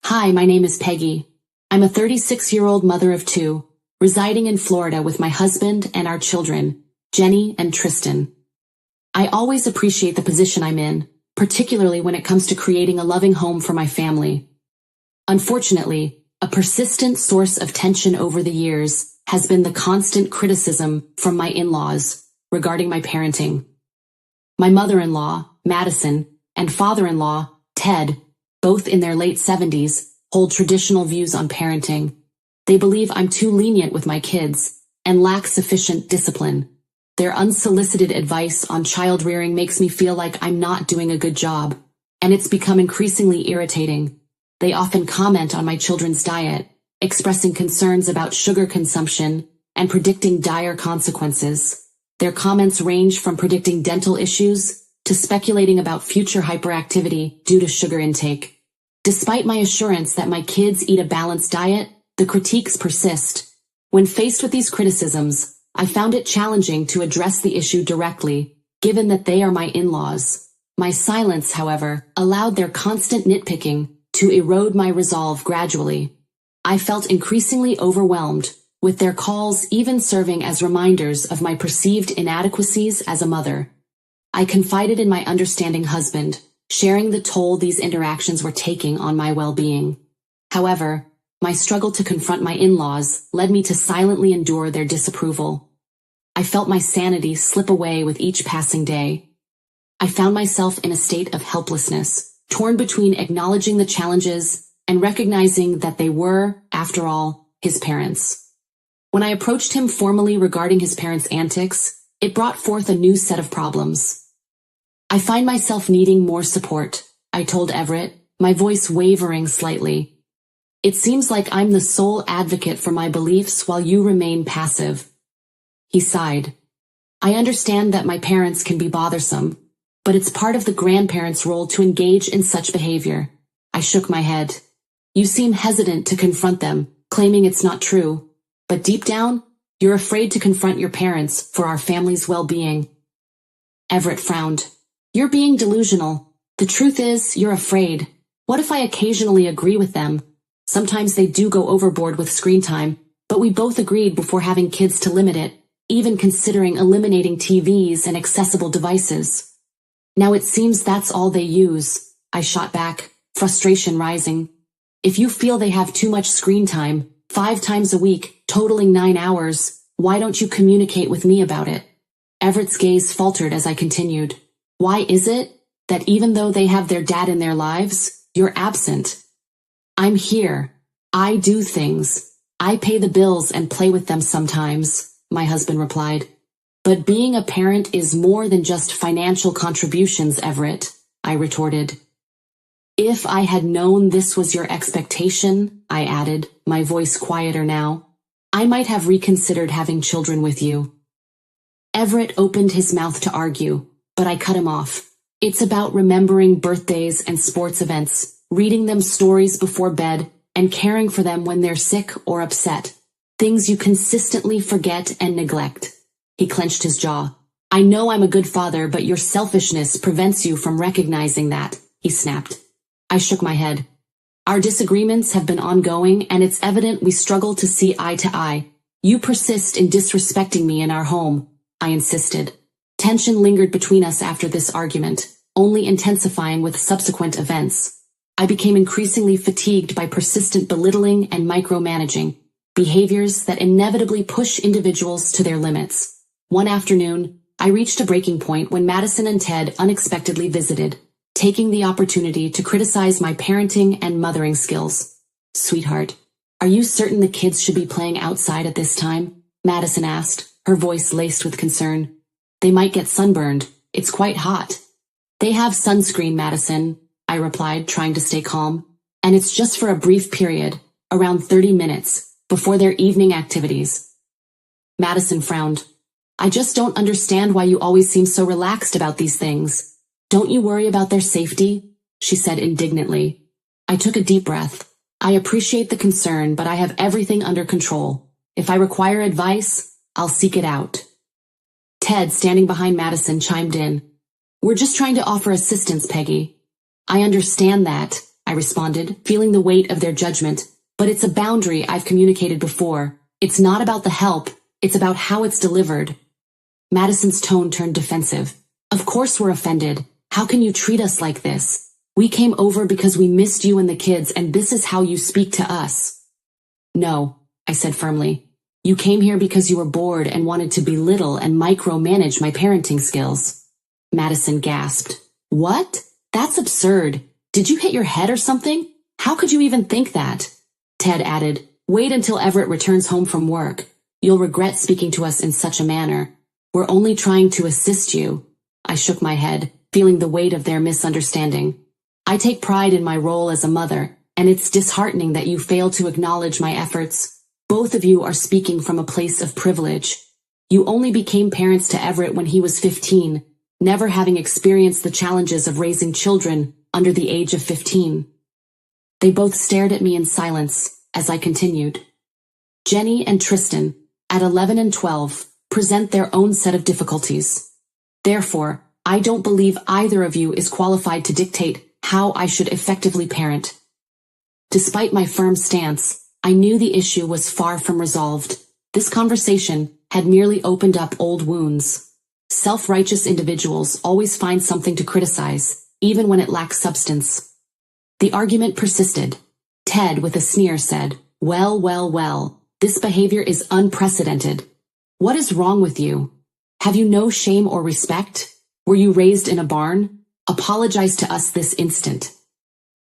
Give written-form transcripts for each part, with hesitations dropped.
Hi, my name is Peggy. I'm a 36-year-old mother of two, residing in Florida with my husband and our children, Jenny and Tristan. I always appreciate the position I'm in, particularly when it comes to creating a loving home for my family. Unfortunately, a persistent source of tension over the years has been the constant criticism from my in-laws regarding my parenting. My mother-in-law, Madison, and father-in-law, Ted, both in their late 70s, hold traditional views on parenting. They believe I'm too lenient with my kids and lack sufficient discipline. Their unsolicited advice on child rearing makes me feel like I'm not doing a good job, and it's become increasingly irritating. They often comment on my children's diet, expressing concerns about sugar consumption and predicting dire consequences. Their comments range from predicting dental issues to speculating about future hyperactivity due to sugar intake. Despite my assurance that my kids eat a balanced diet, the critiques persist. When faced with these criticisms, I found it challenging to address the issue directly, given that they are my in-laws. My silence, however, allowed their constant nitpicking to erode my resolve gradually. I felt increasingly overwhelmed, with their calls even serving as reminders of my perceived inadequacies as a mother. I confided in my understanding husband, sharing the toll these interactions were taking on my well-being. However, my struggle to confront my in-laws led me to silently endure their disapproval. I felt my sanity slip away with each passing day. I found myself in a state of helplessness, torn between acknowledging the challenges and recognizing that they were, after all, his parents. When I approached him formally regarding his parents' antics, it brought forth a new set of problems. I find myself needing more support, I told Everett, my voice wavering slightly. It seems like I'm the sole advocate for my beliefs while you remain passive. He sighed. I understand that my parents can be bothersome, but it's part of the grandparents' role to engage in such behavior. I shook my head. You seem hesitant to confront them, claiming it's not true. But deep down, you're afraid to confront your parents for our family's well-being. Everett frowned. You're being delusional. The truth is, you're afraid. What if I occasionally agree with them? Sometimes they do go overboard with screen time, but we both agreed before having kids to limit it, even considering eliminating TVs and accessible devices. Now it seems that's all they use, I shot back, frustration rising. If you feel they have too much screen time, 5 times a week, totaling 9 hours, why don't you communicate with me about it? Everett's gaze faltered as I continued. Why is it that even though they have their dad in their lives, you're absent? I'm here. I do things. I pay the bills and play with them sometimes, my husband replied. But being a parent is more than just financial contributions, Everett, I retorted. If I had known this was your expectation, I added, my voice quieter now, I might have reconsidered having children with you. Everett opened his mouth to argue, but I cut him off. It's about remembering birthdays and sports events, reading them stories before bed, and caring for them when they're sick or upset. Things you consistently forget and neglect. He clenched his jaw. I know I'm a good father, but your selfishness prevents you from recognizing that, he snapped. I shook my head. Our disagreements have been ongoing, and it's evident we struggle to see eye to eye. You persist in disrespecting me in our home, I insisted. Tension lingered between us after this argument, only intensifying with subsequent events. I became increasingly fatigued by persistent belittling and micromanaging, behaviors that inevitably push individuals to their limits. One afternoon, I reached a breaking point when Madison and Ted unexpectedly visited, taking the opportunity to criticize my parenting and mothering skills. Sweetheart, are you certain the kids should be playing outside at this time? Madison asked, her voice laced with concern. They might get sunburned. It's quite hot. They have sunscreen, Madison, I replied, trying to stay calm. And it's just for a brief period, around 30 minutes, before their evening activities. Madison frowned. I just don't understand why you always seem so relaxed about these things. Don't you worry about their safety? She said indignantly. I took a deep breath. I appreciate the concern, but I have everything under control. If I require advice, I'll seek it out. Ted, standing behind Madison, chimed in. We're just trying to offer assistance, Peggy. I understand that, I responded, feeling the weight of their judgment. But it's a boundary I've communicated before. It's not about the help, it's about how it's delivered. Madison's tone turned defensive. Of course we're offended. How can you treat us like this? We came over because we missed you and the kids, and this is how you speak to us. No, I said firmly. You came here because you were bored and wanted to belittle and micromanage my parenting skills. Madison gasped. What? That's absurd. Did you hit your head or something? How could you even think that? Ted added, wait until Everett returns home from work. You'll regret speaking to us in such a manner. We're only trying to assist you. I shook my head, feeling the weight of their misunderstanding. I take pride in my role as a mother, and it's disheartening that you fail to acknowledge my efforts. Both of you are speaking from a place of privilege. You only became parents to Everett when he was 15, never having experienced the challenges of raising children under the age of 15. They both stared at me in silence as I continued. Jenny and Tristan, at 11 and 12, present their own set of difficulties. Therefore, I don't believe either of you is qualified to dictate how I should effectively parent. Despite my firm stance, I knew the issue was far from resolved. This conversation had merely opened up old wounds. Self-righteous individuals always find something to criticize, even when it lacks substance. The argument persisted. Ted, with a sneer, said, well, this behavior is unprecedented. What is wrong with you? Have you no shame or respect? Were you raised in a barn? Apologize to us this instant.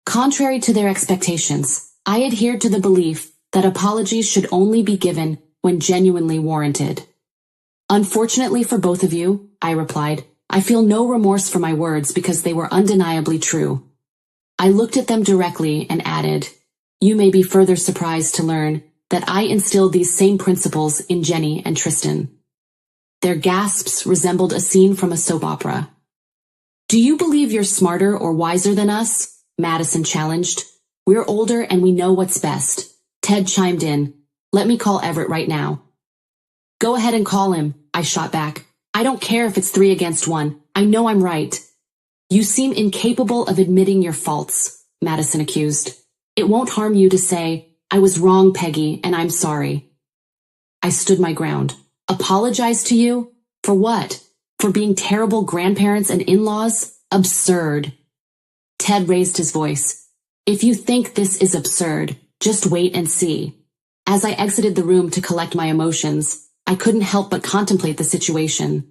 Contrary to their expectations, I adhered to the belief that apologies should only be given when genuinely warranted. Unfortunately for both of you, I replied, I feel no remorse for my words because they were undeniably true. I looked at them directly and added, you may be further surprised to learn that I instilled these same principles in Jenny and Tristan. Their gasps resembled a scene from a soap opera. Do you believe you're smarter or wiser than us? Madison challenged. We're older and we know what's best. Ted chimed in. Let me call Everett right now. Go ahead and call him, I shot back. I don't care if it's 3 against 1. I know I'm right. You seem incapable of admitting your faults, Madison accused. It won't harm you to say, I was wrong, Peggy, and I'm sorry. I stood my ground. Apologize to you? For what? For being terrible grandparents and in-laws? Absurd. Ted raised his voice. If you think this is absurd, just wait and see. As I exited the room to collect my emotions, I couldn't help but contemplate the situation.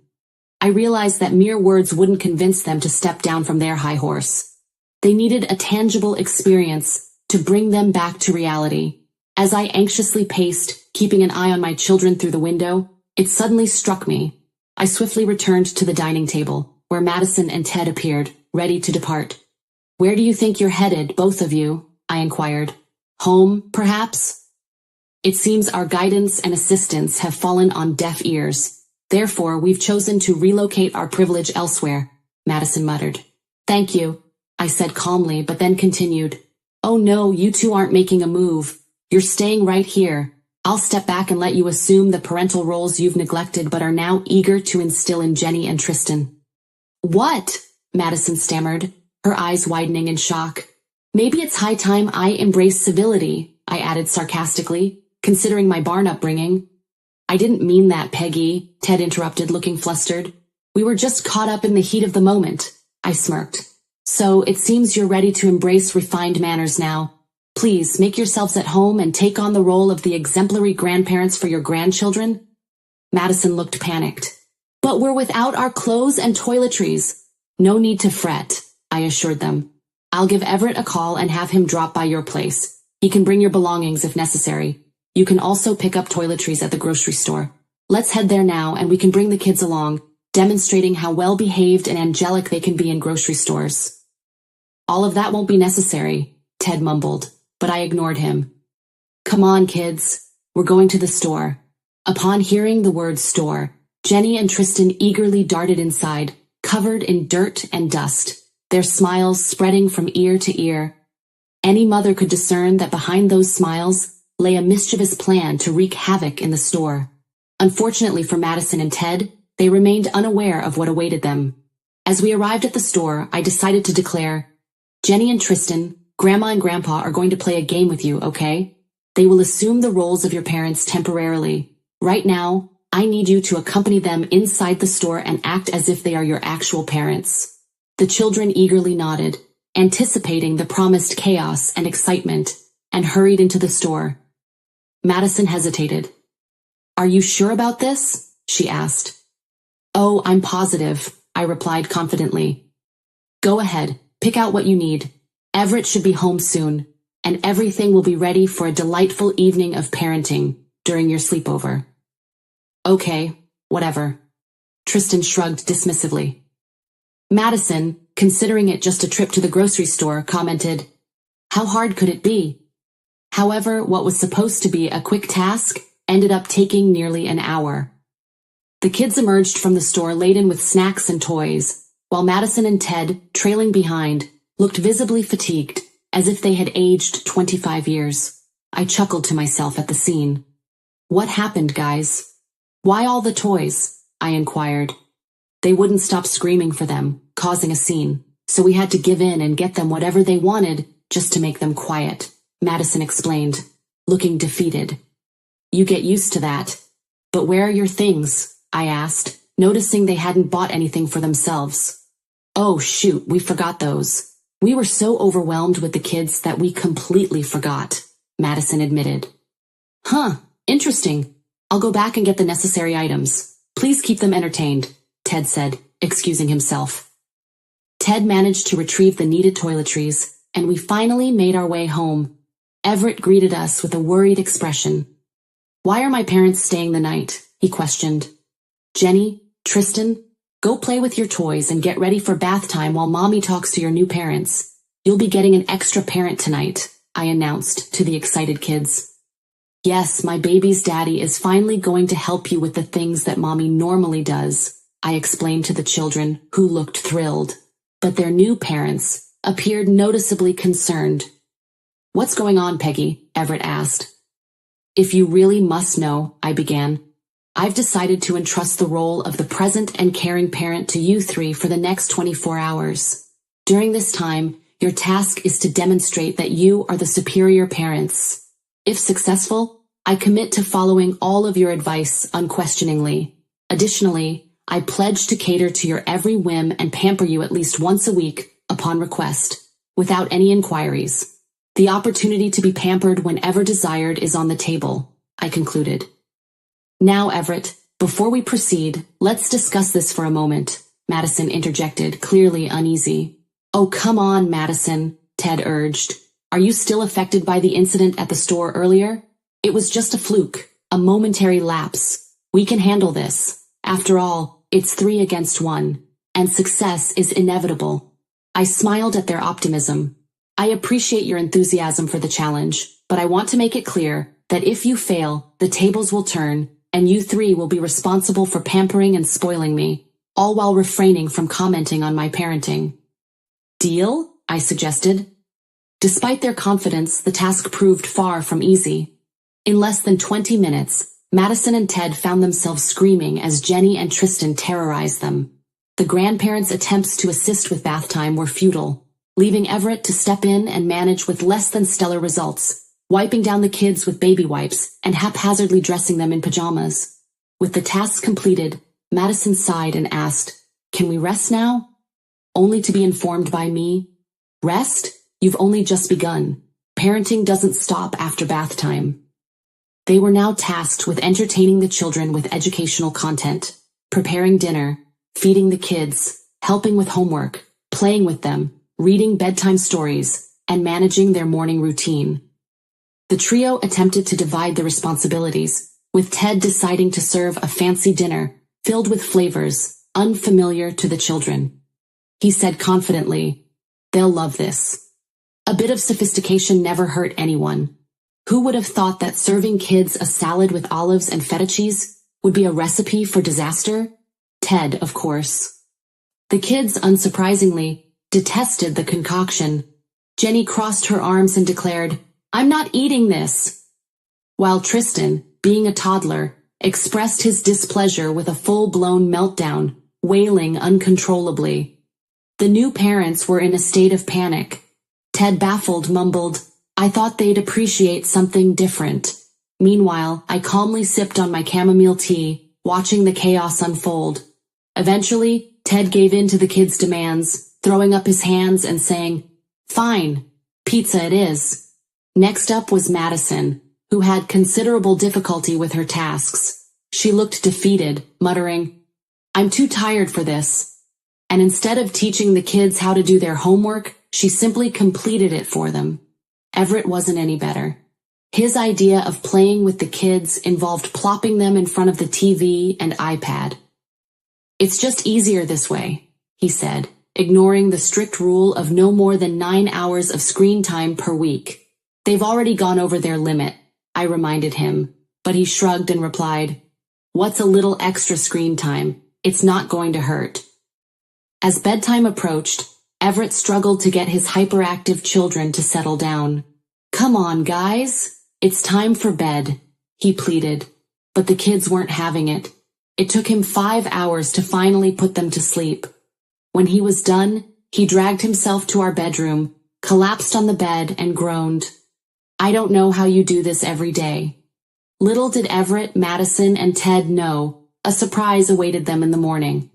I realized that mere words wouldn't convince them to step down from their high horse. They needed a tangible experience to bring them back to reality. As I anxiously paced, keeping an eye on my children through the window, it suddenly struck me. I swiftly returned to the dining table, where Madison and Ted appeared, ready to depart. Where do you think you're headed, both of you? I inquired. Home, perhaps? It seems our guidance and assistance have fallen on deaf ears. Therefore, we've chosen to relocate our privilege elsewhere, Madison muttered. Thank you, I said calmly, but then continued. Oh no, you two aren't making a move. You're staying right here. I'll step back and let you assume the parental roles you've neglected but are now eager to instill in Jenny and Tristan. What? Madison stammered, her eyes widening in shock. Maybe it's high time I embrace civility, I added sarcastically, considering my barn upbringing. I didn't mean that, Peggy, Ted interrupted, looking flustered. We were just caught up in the heat of the moment, I smirked. So it seems you're ready to embrace refined manners now. Please make yourselves at home and take on the role of the exemplary grandparents for your grandchildren. Madison looked panicked. But we're without our clothes and toiletries. No need to fret, I assured them. I'll give Everett a call and have him drop by your place. He can bring your belongings if necessary. You can also pick up toiletries at the grocery store. Let's head there now and we can bring the kids along, demonstrating how well-behaved and angelic they can be in grocery stores. All of that won't be necessary, Ted mumbled, but I ignored him. Come on, kids. We're going to the store. Upon hearing the word store, Jenny and Tristan eagerly darted inside, covered in dirt and dust, their smiles spreading from ear to ear. Any mother could discern that behind those smiles lay a mischievous plan to wreak havoc in the store. Unfortunately for Madison and Ted, they remained unaware of what awaited them. As we arrived at the store, I decided to declare, Jenny and Tristan, Grandma and Grandpa are going to play a game with you, okay? They will assume the roles of your parents temporarily. Right now, I need you to accompany them inside the store and act as if they are your actual parents." The children eagerly nodded, anticipating the promised chaos and excitement, and hurried into the store. Madison hesitated. "Are you sure about this?" she asked. "Oh, I'm positive," I replied confidently. "Go ahead, pick out what you need. Everett should be home soon, and everything will be ready for a delightful evening of parenting during your sleepover." "Okay, whatever." Tristan shrugged dismissively. Madison, considering it just a trip to the grocery store, commented, "How hard could it be?" However, what was supposed to be a quick task ended up taking nearly an hour. The kids emerged from the store laden with snacks and toys, while Madison and Ted, trailing behind, looked visibly fatigued, as if they had aged 25 years. I chuckled to myself at the scene. "What happened, guys? Why all the toys?" I inquired. "They wouldn't stop screaming for them, causing a scene, so we had to give in and get them whatever they wanted just to make them quiet," Madison explained, looking defeated. "You get used to that. But where are your things?" I asked, noticing they hadn't bought anything for themselves. "Oh shoot, we forgot those. We were so overwhelmed with the kids that we completely forgot," Madison admitted. "Huh, interesting. I'll go back and get the necessary items. Please keep them entertained," Ted said, excusing himself. Ted managed to retrieve the needed toiletries, and we finally made our way home. Everett greeted us with a worried expression. "Why are my parents staying the night?" he questioned. "Jenny, Tristan, go play with your toys and get ready for bath time while Mommy talks to your new parents. You'll be getting an extra parent tonight," I announced to the excited kids. "Yes, my baby's daddy is finally going to help you with the things that Mommy normally does," I explained to the children, who looked thrilled. But their new parents appeared noticeably concerned. "What's going on, Peggy?" Everett asked. "If you really must know," I began, "I've decided to entrust the role of the present and caring parent to you three for the next 24 hours. During this time, your task is to demonstrate that you are the superior parents. If successful, I commit to following all of your advice unquestioningly. Additionally, I pledge to cater to your every whim and pamper you at least once a week, upon request, without any inquiries. The opportunity to be pampered whenever desired is on the table," I concluded. "Now, Everett, before we proceed, let's discuss this for a moment," Madison interjected, clearly uneasy. "Oh, come on, Madison," Ted urged. "Are you still affected by the incident at the store earlier? It was just a fluke, a momentary lapse. We can handle this. After all, it's 3 against 1, and success is inevitable." I smiled at their optimism. "I appreciate your enthusiasm for the challenge, but I want to make it clear that if you fail, the tables will turn, and you three will be responsible for pampering and spoiling me, all while refraining from commenting on my parenting." "Deal?" I suggested. Despite their confidence, the task proved far from easy. In less than 20 minutes, Madison and Ted found themselves screaming as Jenny and Tristan terrorized them. The grandparents' attempts to assist with bath time were futile, leaving Everett to step in and manage with less than stellar results, wiping down the kids with baby wipes and haphazardly dressing them in pajamas. With the task completed, Madison sighed and asked, "Can we rest now?" Only to be informed by me, "Rest? You've only just begun. Parenting doesn't stop after bath time." They were now tasked with entertaining the children with educational content, preparing dinner, feeding the kids, helping with homework, playing with them, reading bedtime stories, and managing their morning routine. The trio attempted to divide the responsibilities, with Ted deciding to serve a fancy dinner filled with flavors unfamiliar to the children. He said confidently, "They'll love this." A bit of sophistication never hurt anyone. Who would have thought that serving kids a salad with olives and feta cheese would be a recipe for disaster? Ted, of course. The kids, unsurprisingly, detested the concoction. Jenny crossed her arms and declared, "I'm not eating this," while Tristan, being a toddler, expressed his displeasure with a full-blown meltdown, wailing uncontrollably. The new parents were in a state of panic. Ted, baffled, mumbled, "I thought they'd appreciate something different." Meanwhile, I calmly sipped on my chamomile tea, watching the chaos unfold. Eventually, Ted gave in to the kids' demands, throwing up his hands and saying, "Fine, pizza it is." Next up was Madison, who had considerable difficulty with her tasks. She looked defeated, muttering, "I'm too tired for this." And instead of teaching the kids how to do their homework, she simply completed it for them. Everett wasn't any better. His idea of playing with the kids involved plopping them in front of the TV and iPad. "It's just easier this way," he said, ignoring the strict rule of no more than 9 hours of screen time per week. "They've already gone over their limit," I reminded him, but he shrugged and replied, "What's a little extra screen time? It's not going to hurt." As bedtime approached, Everett struggled to get his hyperactive children to settle down. "Come on, guys, it's time for bed," he pleaded, but the kids weren't having it. It took him 5 hours to finally put them to sleep. When he was done, he dragged himself to our bedroom, collapsed on the bed, and groaned, "I don't know how you do this every day." Little did Everett, Madison, and Ted know, a surprise awaited them in the morning.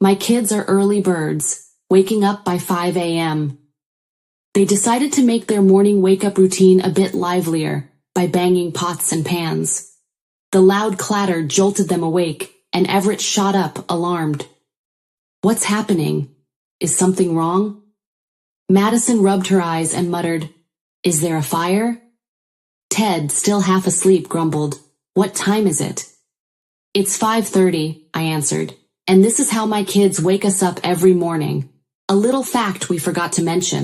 My kids are early birds, waking up by 5 a.m. They decided to make their morning wake-up routine a bit livelier by banging pots and pans. The loud clatter jolted them awake, and Everett shot up, alarmed. "What's happening? Is something wrong?" Madison rubbed her eyes and muttered, "Is there a fire?" Ted, still half asleep, grumbled, "What time is it?" "It's 5:30, I answered, "and this is how my kids wake us up every morning." A little fact we forgot to mention.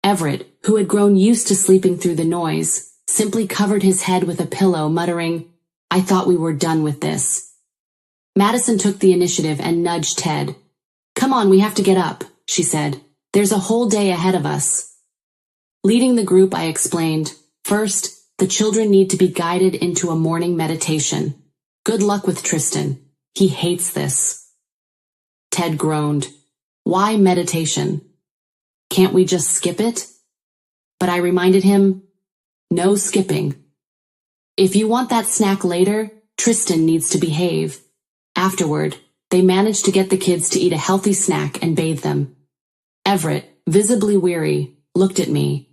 Everett, who had grown used to sleeping through the noise, simply covered his head with a pillow, muttering, "I thought we were done with this." Madison took the initiative and nudged Ted. "Come on, we have to get up," she said. "There's a whole day ahead of us." Leading the group, I explained, "First, the children need to be guided into a morning meditation. Good luck with Tristan. He hates this." Ted groaned. "Why meditation? Can't we just skip it?" But I reminded him, "No skipping. If you want that snack later, Tristan needs to behave." Afterward, they managed to get the kids to eat a healthy snack and bathe them. Everett, visibly weary, looked at me.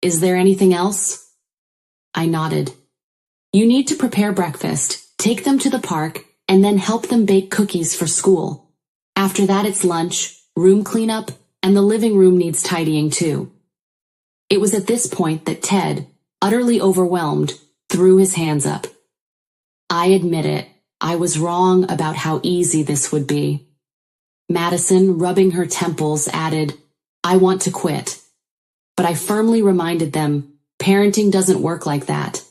"Is there anything else?" I nodded. "You need to prepare breakfast, take them to the park, and then help them bake cookies for school. After that it's lunch, room cleanup, and the living room needs tidying too." It was at this point that Ted, utterly overwhelmed, threw his hands up. I admit it, I was wrong about how easy this would be. Madison, rubbing her temples, added, "I want to quit." But I firmly reminded them, parenting doesn't work like that,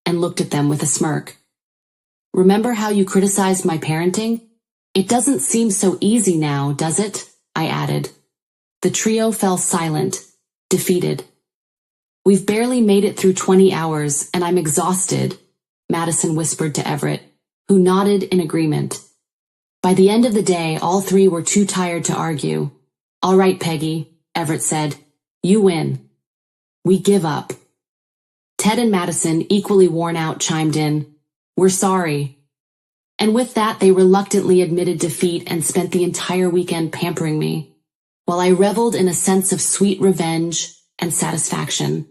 and looked at them with a smirk. "Remember how you criticized my parenting? It doesn't seem so easy now, does it?" I added. The trio fell silent, defeated. "We've barely made it through 20 hours, and I'm exhausted," Madison whispered to Everett, who nodded in agreement. By the end of the day, all three were too tired to argue. "All right, Peggy," Everett said. "You win. We give up." Ted and Madison, equally worn out, chimed in, "We're sorry." And with that, they reluctantly admitted defeat and spent the entire weekend pampering me, while I reveled in a sense of sweet revenge and satisfaction.